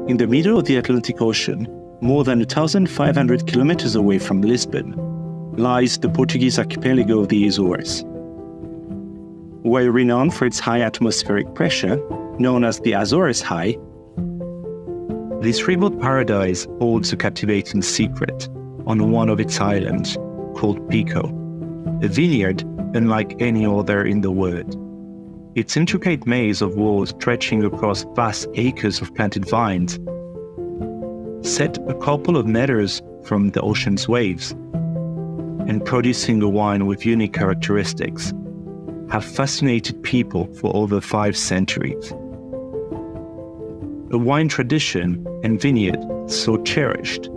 In the middle of the Atlantic Ocean, more than 1,500 kilometers away from Lisbon, lies the Portuguese archipelago of the Azores. While renowned for its high atmospheric pressure, known as the Azores High, this remote paradise holds a captivating secret on one of its islands, called Pico, a vineyard unlike any other in the world. Its intricate maze of walls stretching across vast acres of planted vines, set a couple of meters from the ocean's waves, and producing a wine with unique characteristics, have fascinated people for over 5 centuries. A wine tradition and vineyard so cherished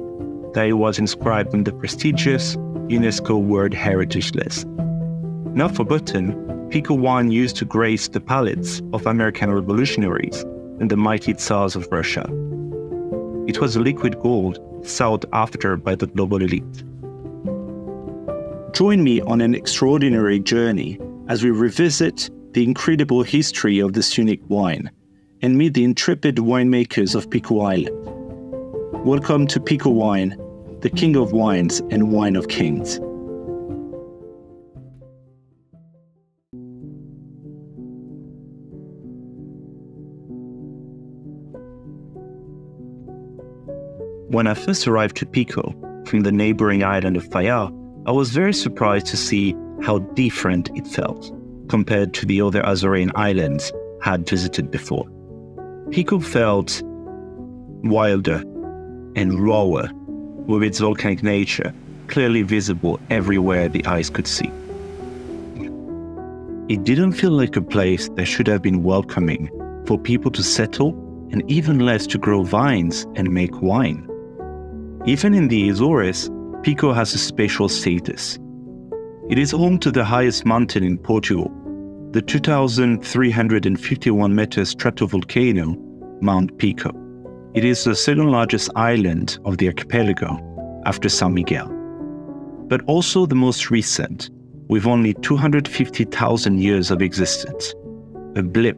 that it was inscribed on the prestigious UNESCO World Heritage List. Not forgotten, Pico wine used to grace the palates of American revolutionaries and the mighty Tsars of Russia. It was a liquid gold sought after by the global elite. Join me on an extraordinary journey as we revisit the incredible history of this unique wine and meet the intrepid winemakers of Pico Island. Welcome to Pico Wine, the king of wines and wine of kings. When I first arrived to Pico from the neighboring island of Fayal, I was very surprised to see how different it felt compared to the other Azorean islands I had visited before. Pico felt wilder and rawer, with its volcanic nature clearly visible everywhere the eyes could see. It didn't feel like a place that should have been welcoming for people to settle and even less to grow vines and make wine. Even in the Azores, Pico has a special status. It is home to the highest mountain in Portugal, the 2,351-meter stratovolcano, Mount Pico. It is the second largest island of the archipelago, after San Miguel, but also the most recent, with only 250,000 years of existence, a blip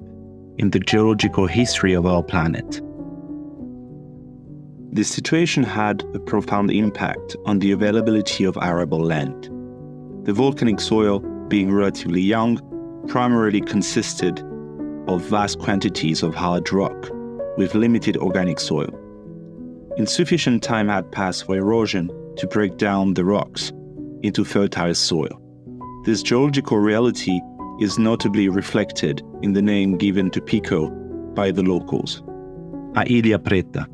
in the geological history of our planet. This situation had a profound impact on the availability of arable land. The volcanic soil, being relatively young, primarily consisted of vast quantities of hard rock with limited organic soil. Insufficient time had passed for erosion to break down the rocks into fertile soil. This geological reality is notably reflected in the name given to Pico by the locals, A Ilha Preta,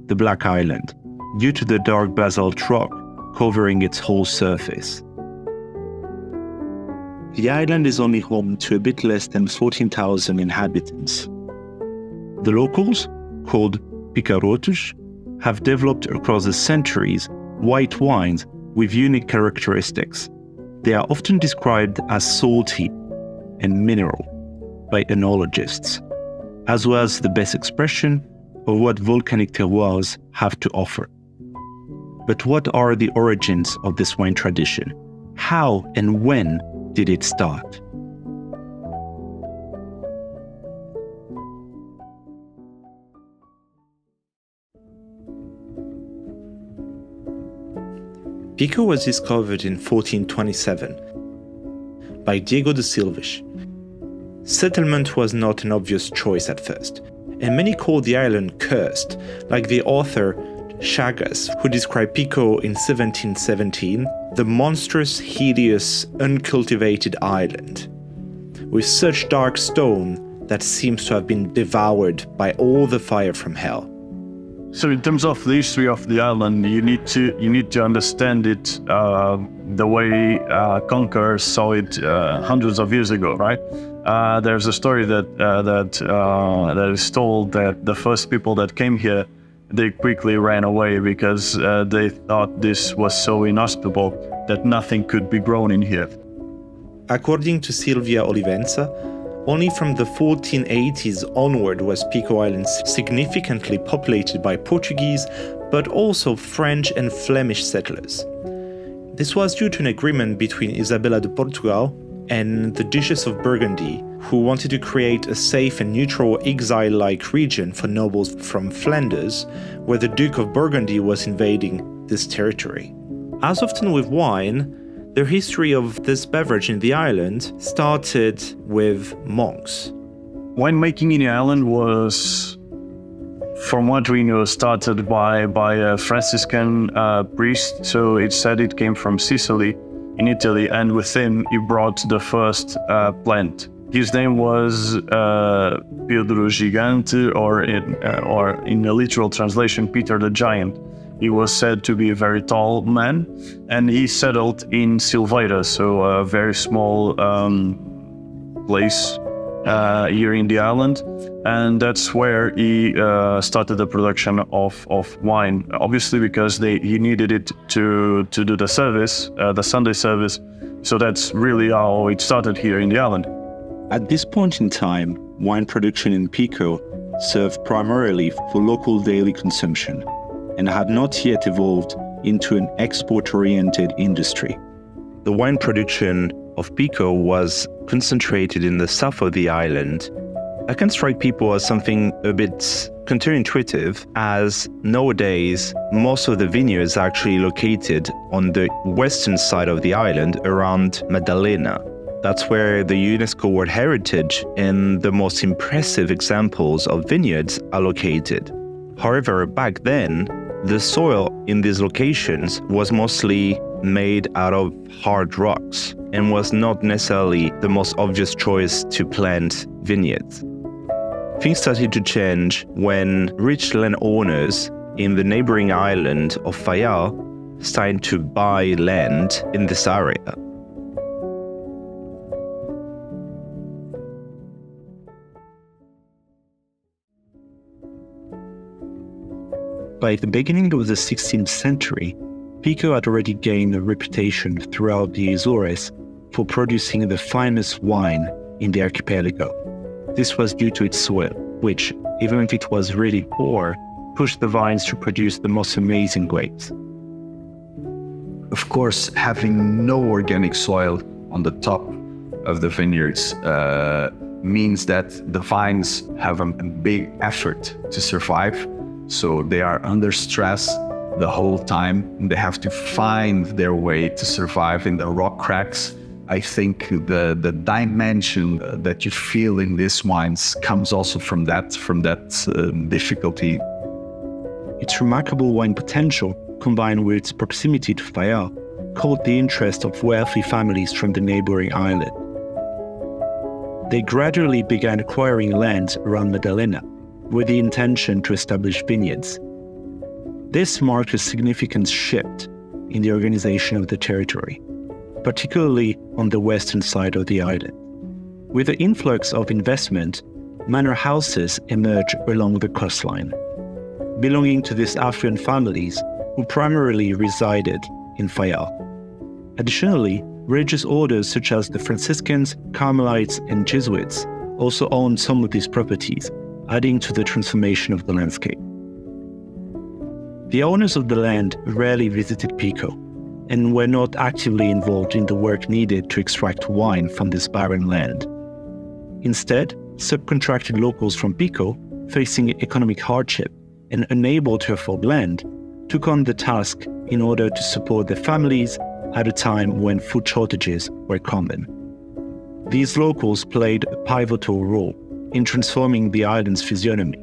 the Black Island, due to the dark basalt rock covering its whole surface. The island is only home to a bit less than 14,000 inhabitants. The locals, called picarotos, have developed across the centuries white wines with unique characteristics. They are often described as salty and mineral by enologists, as well as the best expression of what volcanic terroirs have to offer. But what are the origins of this wine tradition? How and when did it start? Pico was discovered in 1427 by Diego de Silves. Settlement was not an obvious choice at first, and many called the island cursed, like the author Chagas, who described Pico in 1717, the monstrous, hideous, uncultivated island, with such dark stone that seems to have been devoured by all the fire from hell. So in terms of the history of the island, you need to understand it the way conquerors saw it hundreds of years ago, right? There's a story that is told that the first people that came here, they quickly ran away because they thought this was so inhospitable that nothing could be grown in here. According to Silvia Olivenza, only from the 1480s onward was Pico Island significantly populated by Portuguese, but also French and Flemish settlers. This was due to an agreement between Isabella de Portugal, and the Duchess of Burgundy, who wanted to create a safe and neutral exile-like region for nobles from Flanders, where the Duke of Burgundy was invading this territory. As often with wine, the history of this beverage in the island started with monks. Winemaking in the island was, from what we know, started by a Franciscan priest. So it said it came from Sicily in Italy, and with him he brought the first plant. His name was Pedro Gigante, or in a literal translation, Peter the Giant. He was said to be a very tall man, and he settled in Silveira, so a very small place here in the island, and that's where he started the production of wine. Obviously, because he needed it to do the service, the Sunday service. So that's really how it started here in the island. At this point in time, wine production in Pico served primarily for local daily consumption and had not yet evolved into an export-oriented industry. The wine production of Pico was concentrated in the south of the island. That can strike people as something a bit counterintuitive, as nowadays most of the vineyards are actually located on the western side of the island around Maddalena. That's where the UNESCO World Heritage and the most impressive examples of vineyards are located. However, back then, the soil in these locations was mostly made out of hard rocks and was not necessarily the most obvious choice to plant vineyards. Things started to change when rich landowners in the neighboring island of Fayal started to buy land in this area. By the beginning of the 16th century, Pico had already gained a reputation throughout the Azores for producing the finest wine in the archipelago. This was due to its soil, which, even if it was really poor, pushed the vines to produce the most amazing grapes. Of course, having no organic soil on the top of the vineyards means that the vines have a big effort to survive. So they are under stress the whole time. They have to find their way to survive in the rock cracks. I think the dimension that you feel in these wines comes also from that difficulty. Its remarkable wine potential, combined with its proximity to Fayal, caught the interest of wealthy families from the neighboring island. They gradually began acquiring land around Maddalena, with the intention to establish vineyards. This marked a significant shift in the organization of the territory, particularly on the western side of the island. With the influx of investment, manor houses emerged along the coastline, belonging to these affluent families who primarily resided in Fayal. Additionally, religious orders such as the Franciscans, Carmelites, and Jesuits also owned some of these properties, adding to the transformation of the landscape. The owners of the land rarely visited Pico and were not actively involved in the work needed to extract wine from this barren land. Instead, subcontracted locals from Pico, facing economic hardship and unable to afford land, took on the task in order to support their families at a time when food shortages were common. These locals played a pivotal role in transforming the island's physiognomy.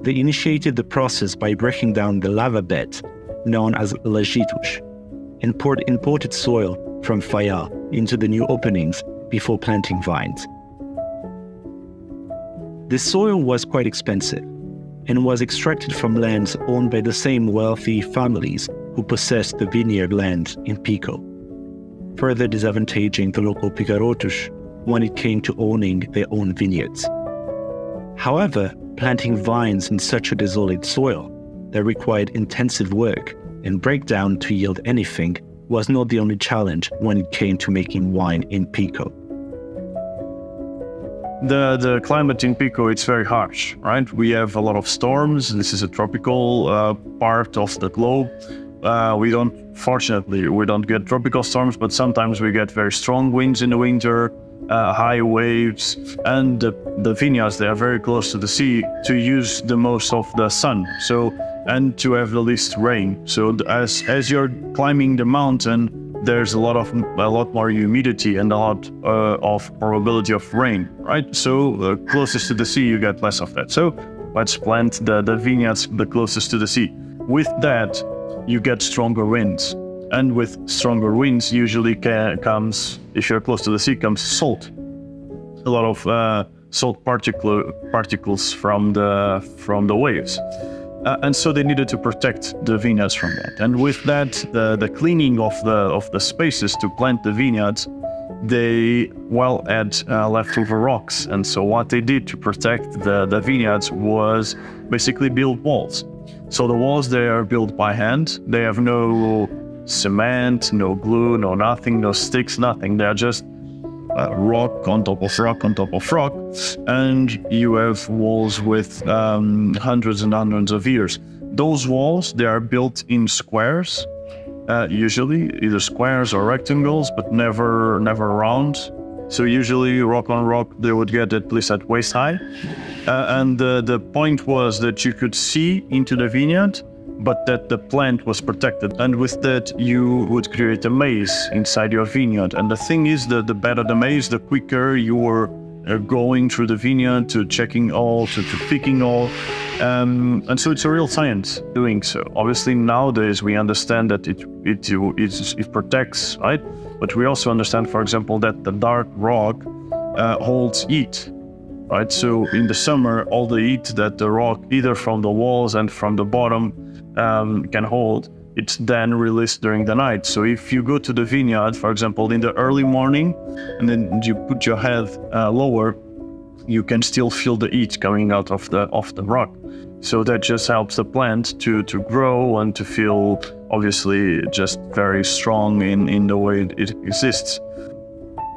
They initiated the process by breaking down the lava bed, known as lagitush, and poured imported soil from Fayal into the new openings before planting vines. This soil was quite expensive and was extracted from lands owned by the same wealthy families who possessed the vineyard land in Pico, further disadvantaging the local picarotus when it came to owning their own vineyards. However, planting vines in such a desolate soil that required intensive work and breakdown to yield anything was not the only challenge when it came to making wine in Pico. The climate in Pico, it's very harsh, right? We have a lot of storms. This is a tropical part of the globe. fortunately, we don't get tropical storms, but sometimes we get very strong winds in the winter, high waves, and the vineyards, they are very close to the sea to use the most of the sun, and to have the least rain. So as you're climbing the mountain, there's a lot more humidity and a lot of probability of rain, right? So closest to the sea, you get less of that. So let's plant the vineyards the closest to the sea. With that, you get stronger winds. And with stronger winds, usually comes, if you're close to the sea, comes salt. A lot of salt particles from the waves. And so they needed to protect the vineyards from that. And with that, the cleaning of the spaces to plant the vineyards, they had leftover rocks. And so what they did to protect the vineyards was basically build walls. So the walls, they are built by hand. They have no cement, no glue, no nothing, no sticks, nothing. They are just rock on top of rock on top of rock. And you have walls with hundreds and hundreds of years. Those walls, they are built in squares, usually either squares or rectangles, but never round. So usually rock on rock, they would get at least at waist high. And the point was that you could see into the vineyard, but that the plant was protected. And with that, you would create a maze inside your vineyard. And the thing is that the better the maze, the quicker you were going through the vineyard to checking all, to picking all. And so it's a real science doing so. Obviously, nowadays we understand that it protects, right? But we also understand, for example, that the dark rock holds heat, right? So in the summer, all the heat that the rock, either from the walls and from the bottom, can hold, it's then released during the night. So if you go to the vineyard, for example, in the early morning, and then you put your head lower, you can still feel the heat coming out of the rock. So that just helps the plant to grow and to feel, obviously, just very strong in the way it exists.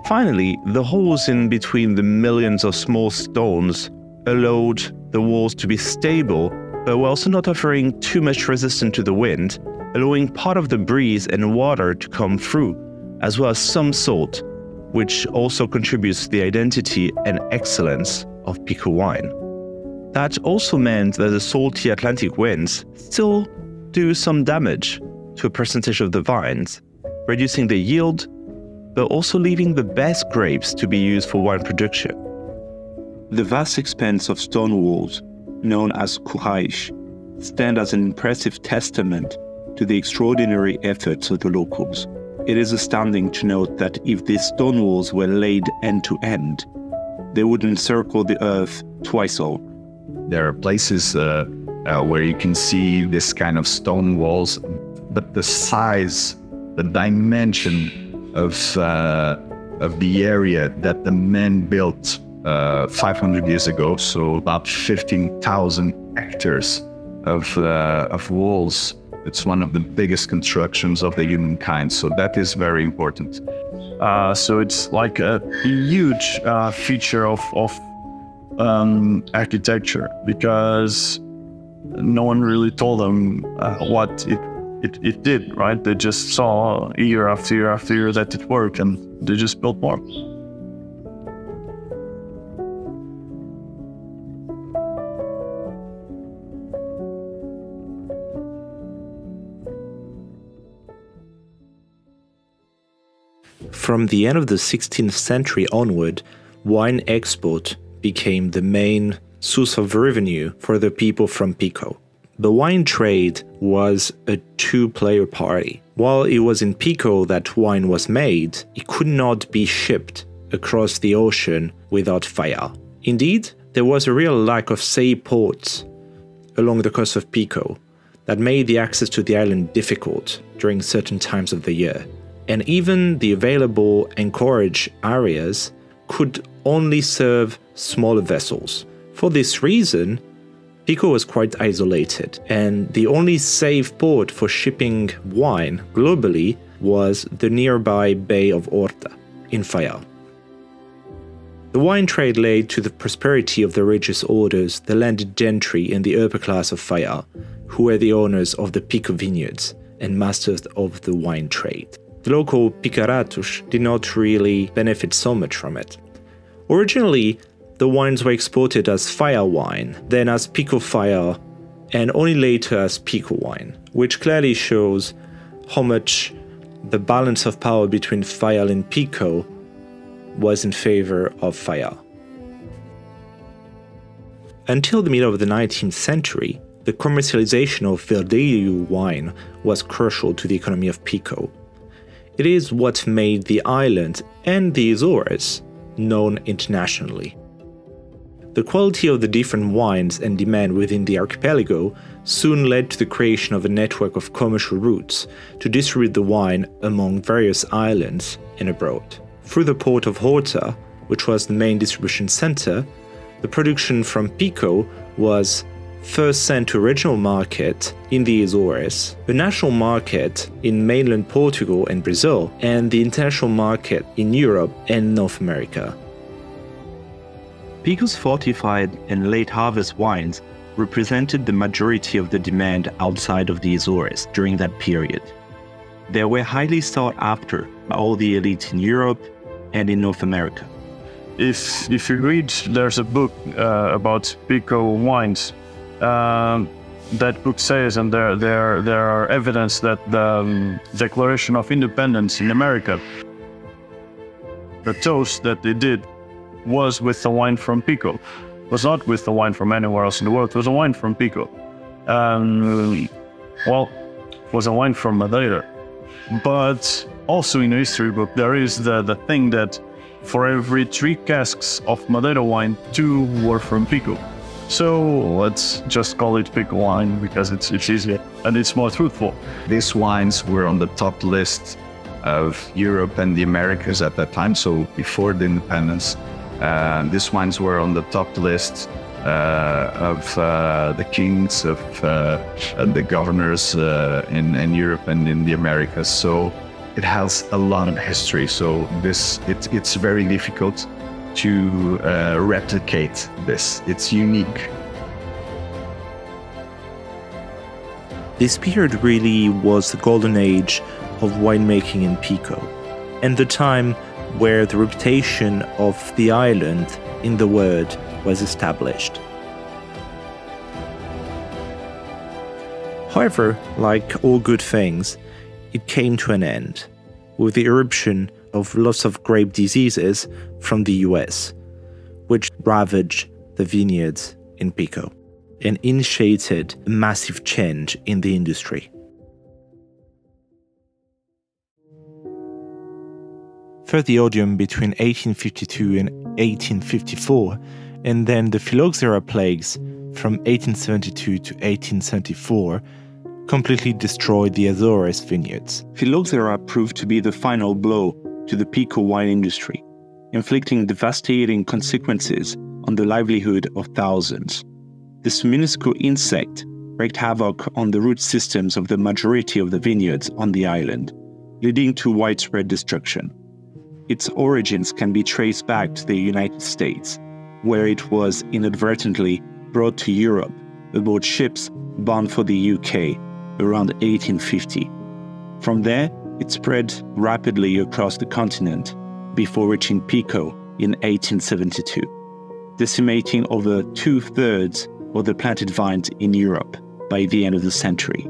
Finally, the holes in between the millions of small stones allowed the walls to be stable, but were also not offering too much resistance to the wind, allowing part of the breeze and water to come through, as well as some salt, which also contributes to the identity and excellence of Pico wine. That also meant that the salty Atlantic winds still do some damage to a percentage of the vines, reducing the yield, but also leaving the best grapes to be used for wine production. The vast expanse of stone walls, known as courage, stand as an impressive testament to the extraordinary efforts of the locals. It is astounding to note that if these stone walls were laid end to end, they would encircle the earth twice over. There are places where you can see this kind of stone walls, but the size, the dimension of the area that the men built 500 years ago, so about 15,000 hectares of walls. It's one of the biggest constructions of the humankind, so that is very important. So it's like a huge feature of architecture, because no one really told them what it did, right? They just saw year after year after year that it worked, and they just built more. From the end of the 16th century onward, wine export became the main source of revenue for the people from Pico. The wine trade was a two-player party. While it was in Pico that wine was made, it could not be shipped across the ocean without fire. Indeed, there was a real lack of safe ports along the coast of Pico that made the access to the island difficult during certain times of the year. And even the available anchorage areas could only serve smaller vessels. For this reason, Pico was quite isolated, and the only safe port for shipping wine globally was the nearby Bay of Horta in Fayal. The wine trade led to the prosperity of the religious orders, the landed gentry and the upper class of Fayal, who were the owners of the Pico Vineyards, and masters of the wine trade. The local picaratus did not really benefit so much from it. Originally, the wines were exported as fire wine, then as Pico fire, and only later as Pico wine, which clearly shows how much the balance of power between fire and Pico was in favor of fire. Until the middle of the 19th century, the commercialization of Verdelho wine was crucial to the economy of Pico. It is what made the island and the Azores known internationally. The quality of the different wines and demand within the archipelago soon led to the creation of a network of commercial routes to distribute the wine among various islands and abroad. Through the port of Horta, which was the main distribution center, the production from Pico was first sent to a regional market in the Azores, a national market in mainland Portugal and Brazil, and the international market in Europe and North America. Pico's fortified and late harvest wines represented the majority of the demand outside of the Azores during that period. They were highly sought after by all the elite in Europe and in North America. If you read, there's a book about Pico wines. That book says, and there are evidence that the Declaration of Independence in America, the toast that they did was with the wine from Pico. It was not with the wine from anywhere else in the world. It was a wine from Pico. Well, it was a wine from Madeira. But also in the history book, there is the thing that for every 3 casks of Madeira wine, 2 were from Pico. So let's just call it Pico wine because it's easier and it's more truthful. These wines were on the top list of Europe and the Americas at that time, so before the independence. These wines were on the top list of the kings, of the governors in Europe and in the Americas. So it has a lot of history. So it's very difficult to replicate this. It's unique. This period really was the golden age of winemaking in Pico, and the time where the reputation of the island in the world was established. However, like all good things, it came to an end with the eruption of lots of grape diseases from the US, which ravaged the vineyards in Pico and initiated a massive change in the industry. First the odium between 1852 and 1854, and then the phylloxera plagues from 1872 to 1874 completely destroyed the Azores vineyards. Phylloxera proved to be the final blow to the Pico wine industry, inflicting devastating consequences on the livelihood of thousands. This minuscule insect wreaked havoc on the root systems of the majority of the vineyards on the island, leading to widespread destruction. Its origins can be traced back to the United States, where it was inadvertently brought to Europe aboard ships bound for the UK around 1850. From there, it spread rapidly across the continent before reaching Pico in 1872, decimating over 2/3 of the planted vines in Europe by the end of the century.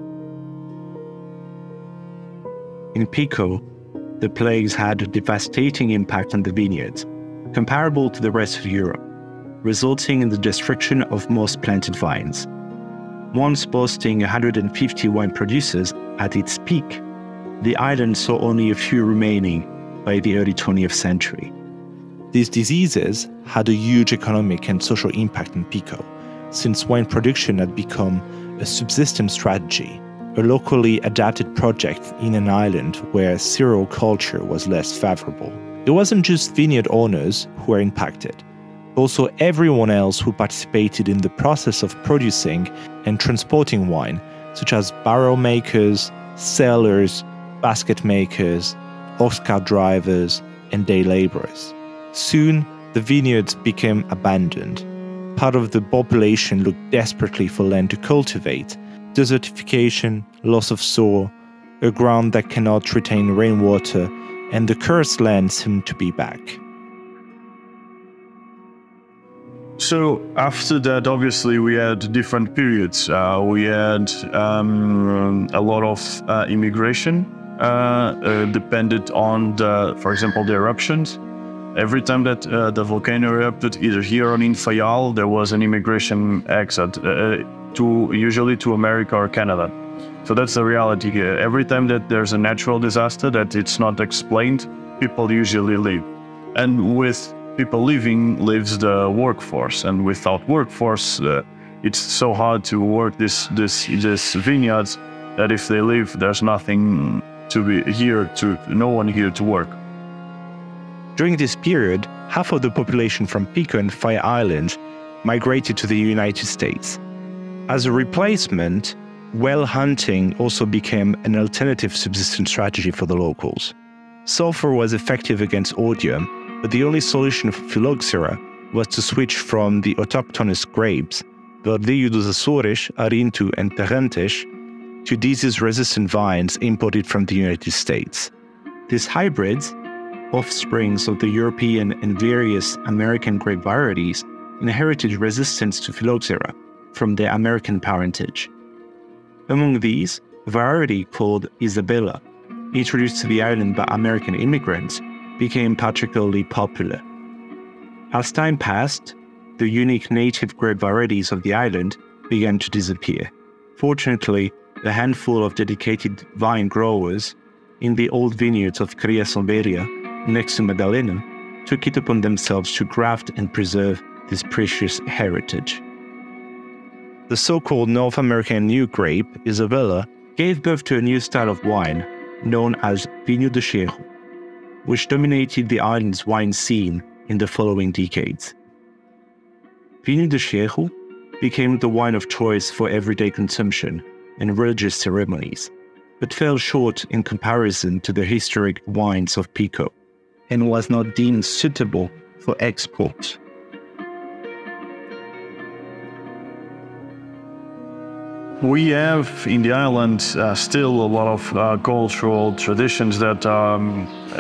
In Pico, the plagues had a devastating impact on the vineyards, comparable to the rest of Europe, resulting in the destruction of most planted vines. Once boasting 150 wine producers at its peak, the island saw only a few remaining by the early 20th century. These diseases had a huge economic and social impact in Pico, since wine production had become a subsistence strategy, a locally adapted project in an island where cereal culture was less favorable. It wasn't just vineyard owners who were impacted, also everyone else who participated in the process of producing and transporting wine, such as barrel makers, cellars, basket makers, ox cart drivers, and day laborers. Soon, the vineyards became abandoned. Part of the population looked desperately for land to cultivate. Desertification, loss of soil, a ground that cannot retain rainwater, and the cursed land seemed to be back. So after that, obviously, we had different periods. We had a lot of immigration, depended on, for example, the eruptions. Every time that the volcano erupted, either here or in Fayal, there was an immigration exit, usually to America or Canada. So that's the reality here. Every time that there's a natural disaster that it's not explained, people usually leave. And with people leaving lives the workforce, and without workforce, it's so hard to work this vineyards that if they leave, there's nothing to be here no one here to work. During this period, half of the population from Pico and Fire Islands migrated to the United States. As a replacement, whale hunting also became an alternative subsistence strategy for the locals. Sulfur was effective against odium, but the only solution for phylloxera was to switch from the autochthonous grapes, Verdelho dos Azores, Arinto and Terraced, to disease-resistant vines imported from the United States. These hybrids, offsprings of the European and various American grape varieties, inherited resistance to phylloxera from their American parentage. Among these, a variety called Isabella, introduced to the island by American immigrants, became particularly popular. As time passed, the unique native grape varieties of the island began to disappear. Fortunately, a handful of dedicated vine growers in the old vineyards of Cria Somberia, next to Madalena, took it upon themselves to graft and preserve this precious heritage. The so-called North American new grape, Isabella, gave birth to a new style of wine known as Vinho de Cheiro, which dominated the island's wine scene in the following decades. Vinho de Cheiro became the wine of choice for everyday consumption and religious ceremonies, but fell short in comparison to the historic wines of Pico, and was not deemed suitable for export. We have in the island still a lot of cultural traditions that are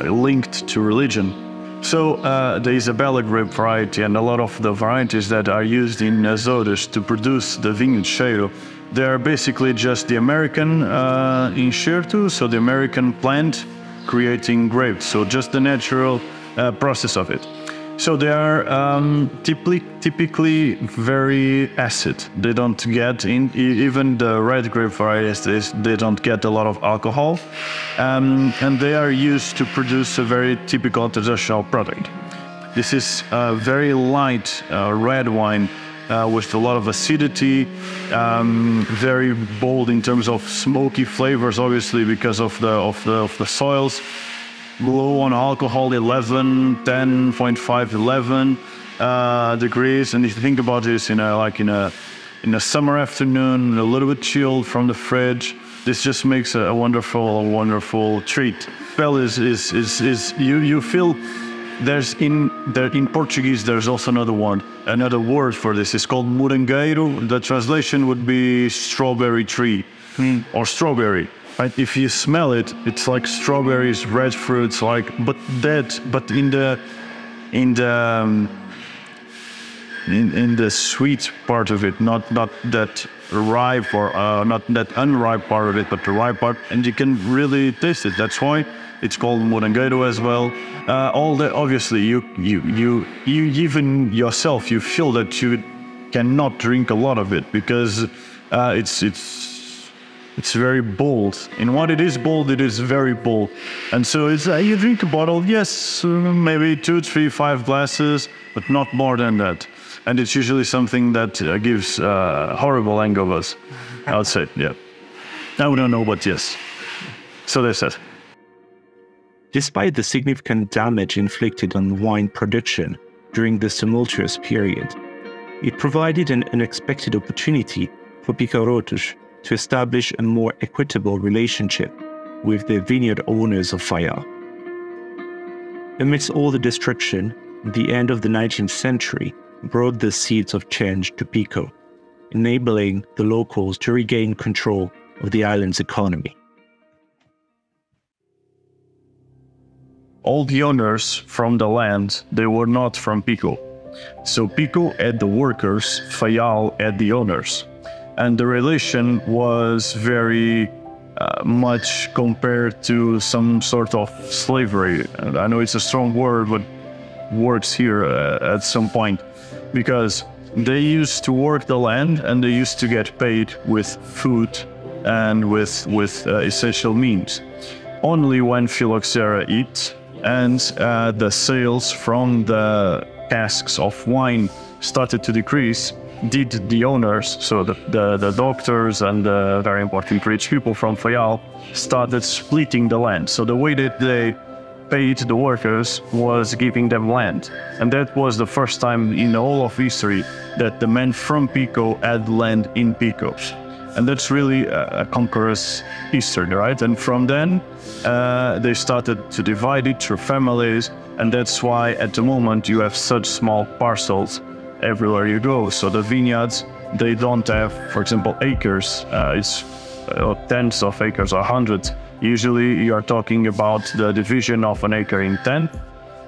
linked to religion. So the Isabella grape variety and a lot of the varieties that are used in Azores to produce the Vinho de Cheiro, they are basically just the American enxerto, so the American plant creating grapes, so just the natural process of it. So they are typically very acid. They don't get even the red grape varieties, they don't get a lot of alcohol, and they are used to produce a very typical traditional product. This is a very light red wine with a lot of acidity, very bold in terms of smoky flavors, obviously because of the soils. Low on alcohol, 11, 10.5, 11 degrees. And if you think about this in a summer afternoon, a little bit chilled from the fridge, this just makes a wonderful treat. Well, you feel in Portuguese there's also another word for this. It's called morangueiro. The translation would be strawberry tree or strawberry. Right? If you smell it, it's like strawberries, red fruits, but in the sweet part of it, not that ripe or not that unripe part of it, but the ripe part, and you can really taste it. That's why it's called morangueiro as well. All that, obviously, you even yourself, you feel that you cannot drink a lot of it because it's very bold. In what it is bold, it is very bold. And so it's you drink a bottle, yes, maybe 2, 3, 5 glasses, but not more than that. And it's usually something that gives horrible hangovers, I would say, yeah. I don't know, but yes. So that's it. Despite the significant damage inflicted on wine production during this tumultuous period, it provided an unexpected opportunity for Picarotos to establish a more equitable relationship with the vineyard owners of Fayal. Amidst all the destruction, the end of the 19th century brought the seeds of change to Pico, enabling the locals to regain control of the island's economy. all the owners from the land, they were not from Pico. So Pico had the workers, Fayal had the owners. And the relation was very much compared to some sort of slavery. And I know it's a strong word, but works here at some point, because they used to work the land and they used to get paid with food and with essential means. Only when phylloxera eat and the sales from the casks of wine started to decrease, did the owners, so the doctors and the very important rich people from Fayal, started splitting the land. So the way that they paid the workers was giving them land. And that was the first time in all of history that the men from Pico had land in Pico. And that's really a conqueror's history, right? And from then, they started to divide it through families. And that's why at the moment you have such small parcels everywhere you go. So the vineyards, they don't have, for example, acres. It's tens of acres or hundreds. Usually you are talking about the division of an acre in 10.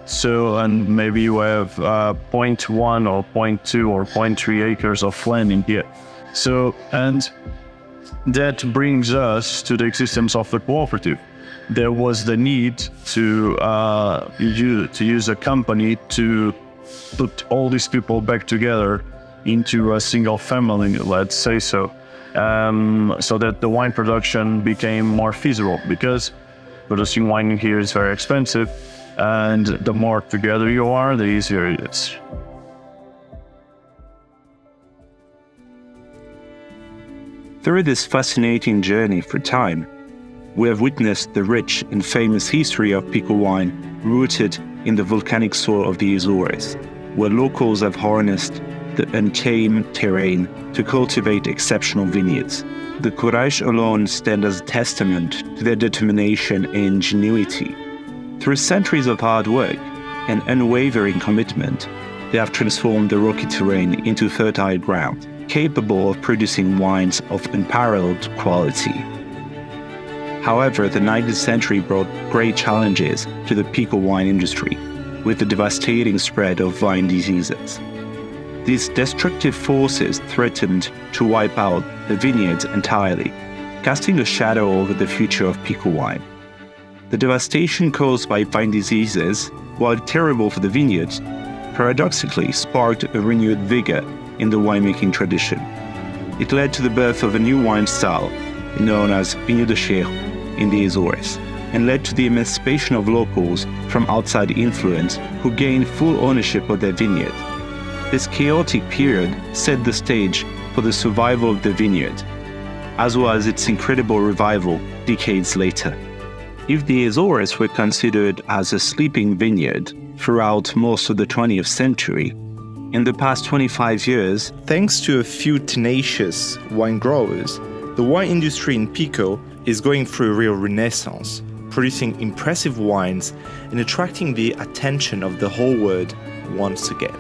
So, and maybe you have 0.1 or 0.2 or 0.3 acres of land in here. So, and that brings us to the existence of the cooperative. There was the need to use a company to put all these people back together into a single family, let's say so that the wine production became more feasible, because producing wine here is very expensive, and the more together you are, the easier it is. Through this fascinating journey through time, we have witnessed the rich and famous history of Pico wine rooted in the volcanic soil of the Azores, where locals have harnessed the untamed terrain to cultivate exceptional vineyards. The Converge alone stand as a testament to their determination and ingenuity. Through centuries of hard work and unwavering commitment, they have transformed the rocky terrain into fertile ground, capable of producing wines of unparalleled quality. However, the 19th century brought great challenges to the Pico wine industry, with the devastating spread of vine diseases. These destructive forces threatened to wipe out the vineyards entirely, casting a shadow over the future of Pico wine. The devastation caused by vine diseases, while terrible for the vineyards, paradoxically sparked a renewed vigor in the winemaking tradition. It led to the birth of a new wine style, known as Vinho de Cheiro in the Azores, and led to the emancipation of locals from outside influence who gained full ownership of their vineyard. This chaotic period set the stage for the survival of the vineyard, as well as its incredible revival decades later. If the Azores were considered as a sleeping vineyard throughout most of the 20th century, in the past 25 years, thanks to a few tenacious wine growers, the wine industry in Pico is going through a real renaissance, producing impressive wines and attracting the attention of the whole world once again.